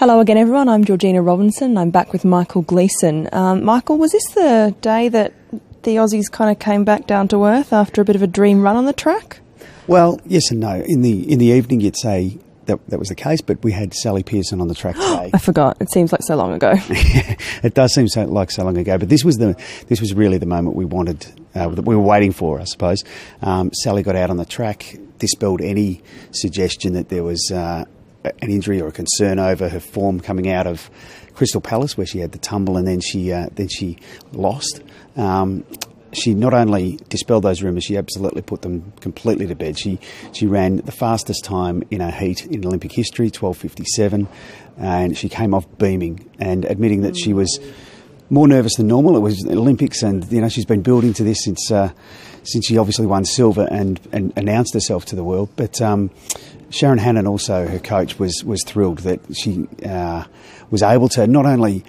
Hello again, everyone. I'm Georgina Robinson. I'm back with Michael Gleeson. Michael, was this the day that the Aussies kind of came back down to earth after a bit of a dream run on the track? Well, yes and no. In the evening, you'd say that was the case, but we had Sally Pearson on the track today. I forgot. It seems like so long ago. It does seem like so long ago, but this was really the moment we wanted, that we were waiting for, I suppose. Sally got out on the track, dispelled any suggestion that there was an injury or a concern over her form coming out of Crystal Palace, where she had the tumble and then she lost. She not only dispelled those rumours, she absolutely put them completely to bed. She ran the fastest time in a heat in Olympic history, 12:57, and she came off beaming and admitting that she was more nervous than normal. It was Olympics, and she's been building to this since she obviously won silver and announced herself to the world. But Sharon Hannon, also her coach, was thrilled that she was able to not only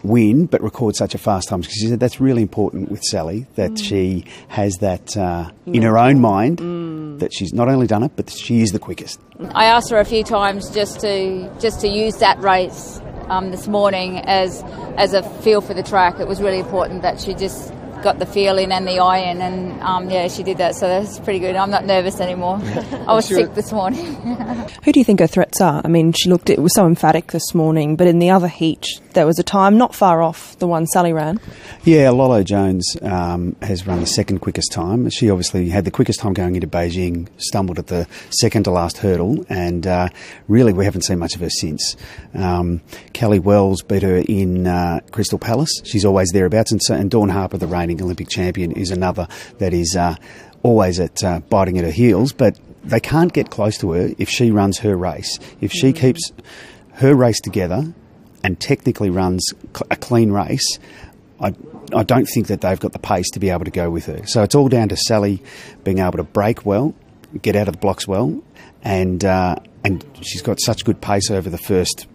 win but record such a fast time, because she said that's really important with Sally, that she has that in her own mind that she's not only done it but she is the quickest. I asked her a few times just to use that race this morning as a feel for the track. It was really important that she just got the feel in and the eye in, and she did that, so that's pretty good. I'm not nervous anymore. I was sick this morning. Who do you think her threats are? I mean, it was so emphatic this morning, but in the other heat there was a time not far off the one Sally ran. Yeah, Lolo Jones has run the second quickest time. She obviously had the quickest time going into Beijing, stumbled at the second to last hurdle, and really we haven't seen much of her since. Kelly Wells beat her in Crystal Palace. She's always thereabouts, and Dawn Harper, the reigning Olympic champion, is another that is always at biting at her heels, but they can't get close to her if she runs her race. If she keeps her race together and technically runs a clean race, I don't think that they've got the pace to be able to go with her. So it's all down to Sally being able to brake well, get out of the blocks well, and she's got such good pace over the first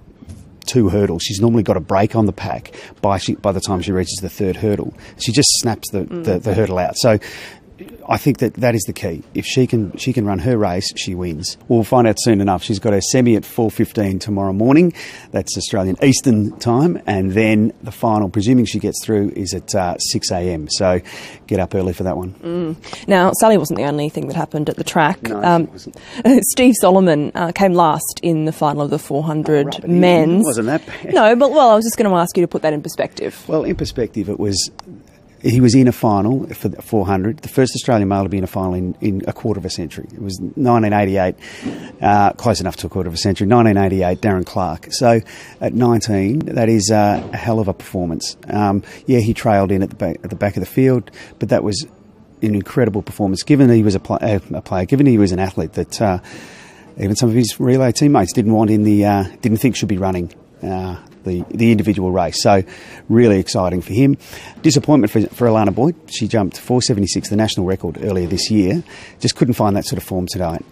two hurdles. She's normally got a break on the pack by the time she reaches the third hurdle. She just snaps the hurdle out. So I think that is the key. If she can run her race, she wins. We'll find out soon enough. She's got her semi at 4:15 tomorrow morning. That's Australian Eastern time, and then the final, presuming she gets through, is at 6 a.m. So get up early for that one. Now, Sally wasn't the only thing that happened at the track. No, she wasn't. Steve Solomon came last in the final of the 400 men's. It wasn't that bad. No, but I was just going to ask you to put that in perspective. Well, in perspective, he was in a final for the 400, the first Australian male to be in a final in a quarter of a century. It was 1988, close enough to a quarter of a century, 1988, Darren Clark. So at 19, that is a hell of a performance. He trailed in at the back of the field, but that was an incredible performance, given he was a player, given he was an athlete that even some of his relay teammates didn't think should be running the individual race. So really exciting for him. Disappointment for Alana Boyd. She jumped 4:76, the national record, earlier this year. Just couldn't find that sort of form tonight.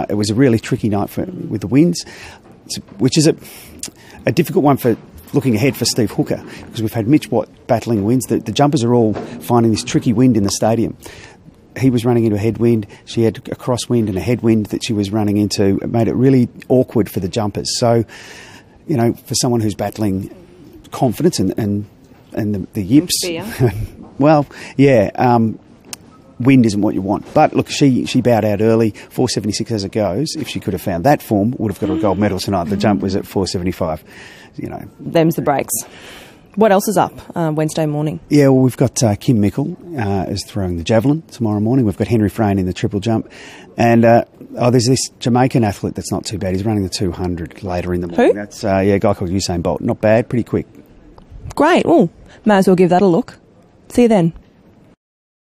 It was a really tricky night with the winds, which is a difficult one for looking ahead for Steve Hooker, because we've had Mitch Watt battling winds. The jumpers are all finding this tricky wind in the stadium. He was running into a headwind. She had a crosswind and a headwind that she was running into. It made it really awkward for the jumpers. So, for someone who's battling confidence and the yips, well, wind isn't what you want. But look, she bowed out early, 4:76 as it goes. If she could have found that form, would have got a gold medal tonight. The jump was at 4:75. Them's the breaks. What else is up Wednesday morning? Yeah, well, we've got Kim Mickle is throwing the javelin tomorrow morning. We've got Henry Frayne in the triple jump. And there's this Jamaican athlete that's not too bad. He's running the 200 later in the morning. Who? That's a guy called Usain Bolt. Not bad, pretty quick. Great. Well, may as well give that a look. See you then.